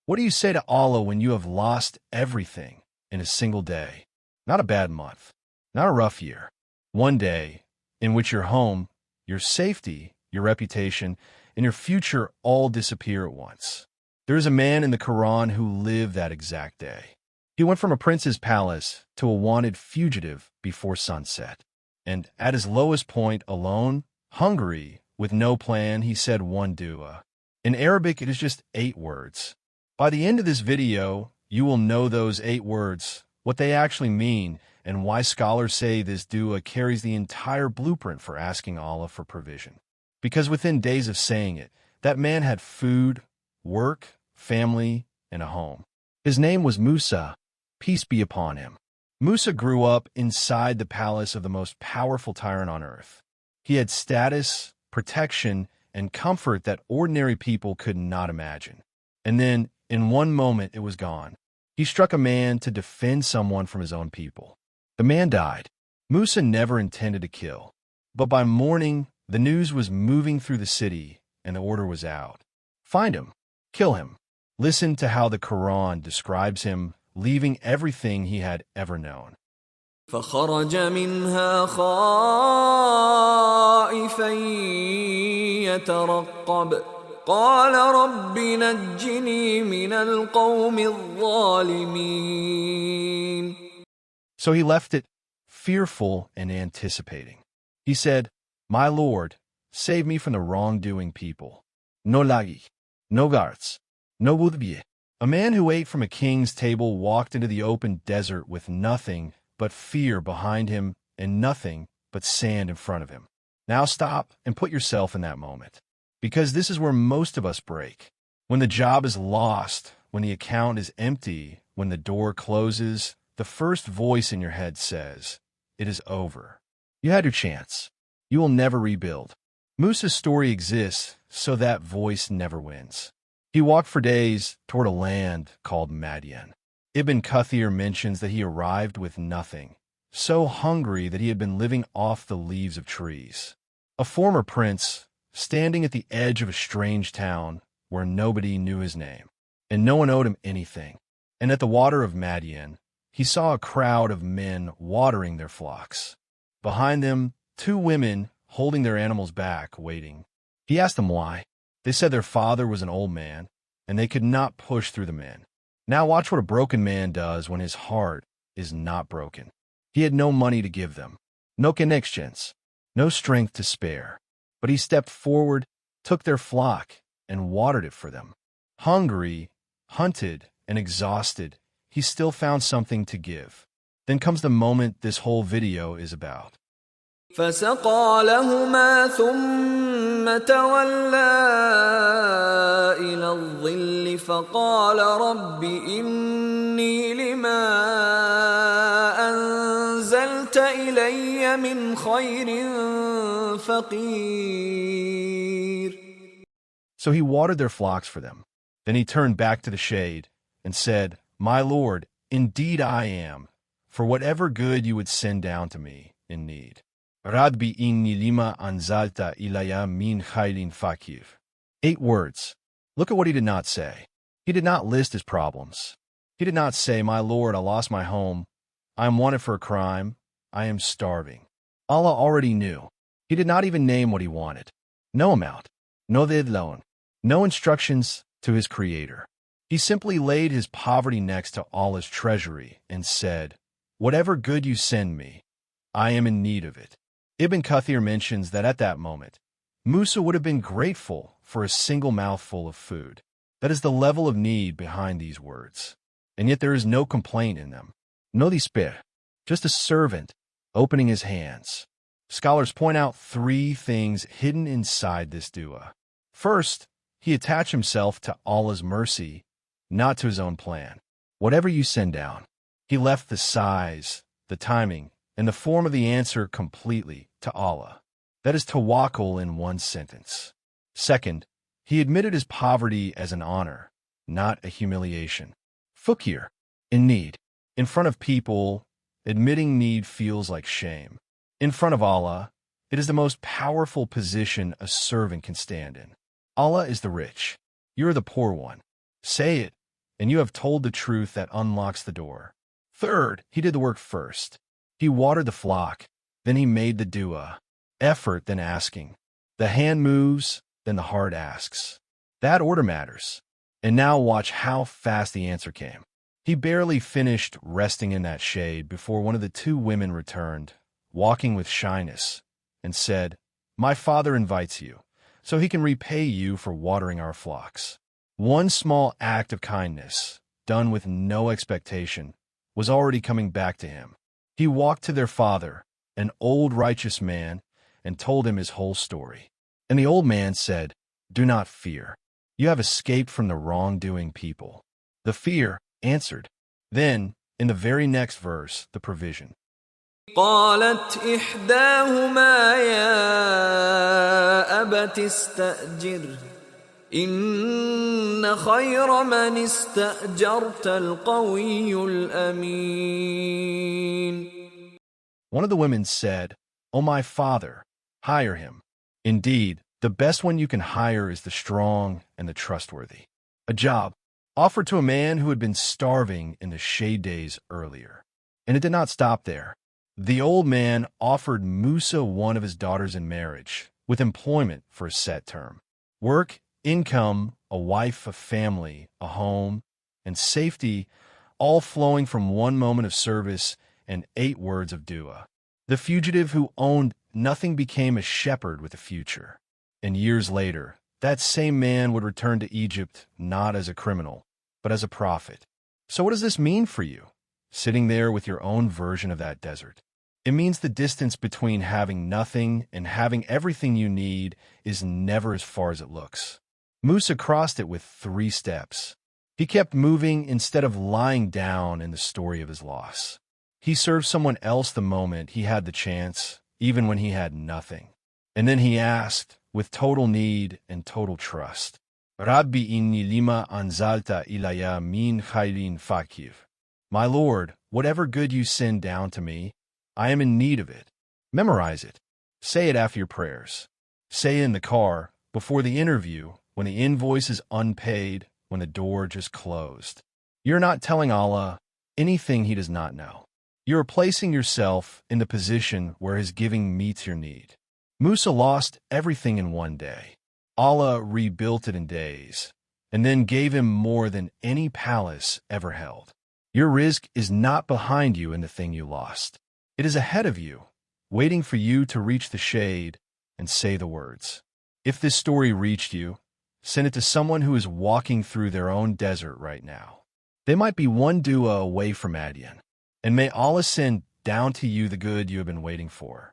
What do you say to Allah when you have lost everything in a single day? Not a bad month, not a rough year. One day in which your home, your safety, your reputation, and your future all disappear at once. There is a man in the Quran who lived that exact day. He went from a prince's palace to a wanted fugitive before sunset. And at his lowest point, alone, hungry, with no plan, he said one dua. In Arabic, it is just 8 words. By the end of this video, you will know those 8 words, what they actually mean, and why scholars say this dua carries the entire blueprint for asking Allah for provision. Because within days of saying it, that man had food, work, family, and a home. His name was Musa, peace be upon him. Musa grew up inside the palace of the most powerful tyrant on earth. He had status, protection, and comfort that ordinary people could not imagine. And then, in one moment, it was gone. He struck a man to defend someone from his own people. The man died. Musa never intended to kill. But by morning, the news was moving through the city, and the order was out. Find him. Kill him. Listen to how the Quran describes him, leaving everything he had ever known. فخرج منها خائفا يترقب قال رب نجني من القوم الظالمين. So he left it, fearful and anticipating. He said, My Lord, save me from the wrongdoing people. No lagi, no guards, no budbie. A man who ate from a king's table walked into the open desert with nothing but fear behind him and nothing but sand in front of him. Now stop and put yourself in that moment. Because this is where most of us break. When the job is lost, when the account is empty, when the door closes, the first voice in your head says, it is over. You had your chance. You will never rebuild. Musa's story exists so that voice never wins. He walked for days toward a land called Madian. Ibn Kathir mentions that he arrived with nothing, so hungry that he had been living off the leaves of trees. A former prince, standing at the edge of a strange town where nobody knew his name, and no one owed him anything. And at the water of Madian, he saw a crowd of men watering their flocks. Behind them, 2 women holding their animals back, waiting. He asked them why. They said their father was an old man, and they could not push through the men. Now watch what a broken man does when his heart is not broken. He had no money to give them, no connections, no strength to spare. But he stepped forward, took their flock, and watered it for them. Hungry, hunted, and exhausted, he still found something to give. Then comes the moment this whole video is about. فسقى لهما ثم تولى إلى الظل فقال رب إني لما أنزلت إلي من خير فقير. So he watered their flocks for them. Then he turned back to the shade and said, My Lord, indeed I am, for whatever good you would send down to me in need. Rabbi inni lima anzalta ilaya min khairin fakir. 8 words. Look at what he did not say. He did not list his problems. He did not say, My Lord, I lost my home. I am wanted for a crime. I am starving. Allah already knew. He did not even name what he wanted. No amount. No deadline. No instructions to his creator. He simply laid his poverty next to Allah's treasury and said, Whatever good you send me, I am in need of it. Ibn Kathir mentions that at that moment, Musa would have been grateful for a single mouthful of food. That is the level of need behind these words. And yet there is no complaint in them. No despair. Just a servant opening his hands. Scholars point out 3 things hidden inside this dua. First, he attached himself to Allah's mercy, not to his own plan. Whatever you send down. He left the size, the timing, and the form of the answer completely to Allah. That is tawakkul in one sentence. Second, he admitted his poverty as an honor, not a humiliation. Fakir, in need. In front of people, admitting need feels like shame. In front of Allah, it is the most powerful position a servant can stand in. Allah is the rich. You are the poor one. Say it, and you have told the truth that unlocks the door. Third, he did the work first. He watered the flock, then he made the dua. Effort, then asking. The hand moves, then the heart asks. That order matters. And now watch how fast the answer came. He barely finished resting in that shade before one of the two women returned, walking with shyness, and said, "My father invites you, so he can repay you for watering our flocks." One small act of kindness, done with no expectation, was already coming back to him. He walked to their father, an old righteous man, and told him his whole story. And the old man said, "Do not fear. You have escaped from the wrongdoing people." The fear answered. Then, in the very next verse, the provision. قالت إحداهما يا أبت استأجره إن خير من استأجرت القوي الأمين. One of the women said, "O my father, hire him. Indeed, the best one you can hire is the strong and the trustworthy." A job offered to a man who had been starving in the shade days earlier. And it did not stop there. The old man offered Musa one of his daughters in marriage, with employment for a set term. Work, income, a wife, a family, a home, and safety, all flowing from one moment of service and 8 words of dua. The fugitive who owned nothing became a shepherd with a future. And years later, that same man would return to Egypt not as a criminal, but as a prophet. So what does this mean for you, sitting there with your own version of that desert? It means the distance between having nothing and having everything you need is never as far as it looks. Musa crossed it with 3 steps. He kept moving instead of lying down in the story of his loss. He served someone else the moment he had the chance, even when he had nothing. And then he asked, with total need and total trust, "Rabbi inni lima anzalta ilaya min khairin fakir." My Lord, whatever good you send down to me, I am in need of it. Memorize it. Say it after your prayers. Say it in the car, before the interview, when the invoice is unpaid, when the door just closed. You're not telling Allah anything He does not know. You are placing yourself in the position where His giving meets your need. Musa lost everything in one day. Allah rebuilt it in days, and then gave him more than any palace ever held. Your rizq is not behind you in the thing you lost. It is ahead of you, waiting for you to reach the shade and say the words. If this story reached you, send it to someone who is walking through their own desert right now. They might be one dua away from Adyan, and may Allah send down to you the good you have been waiting for.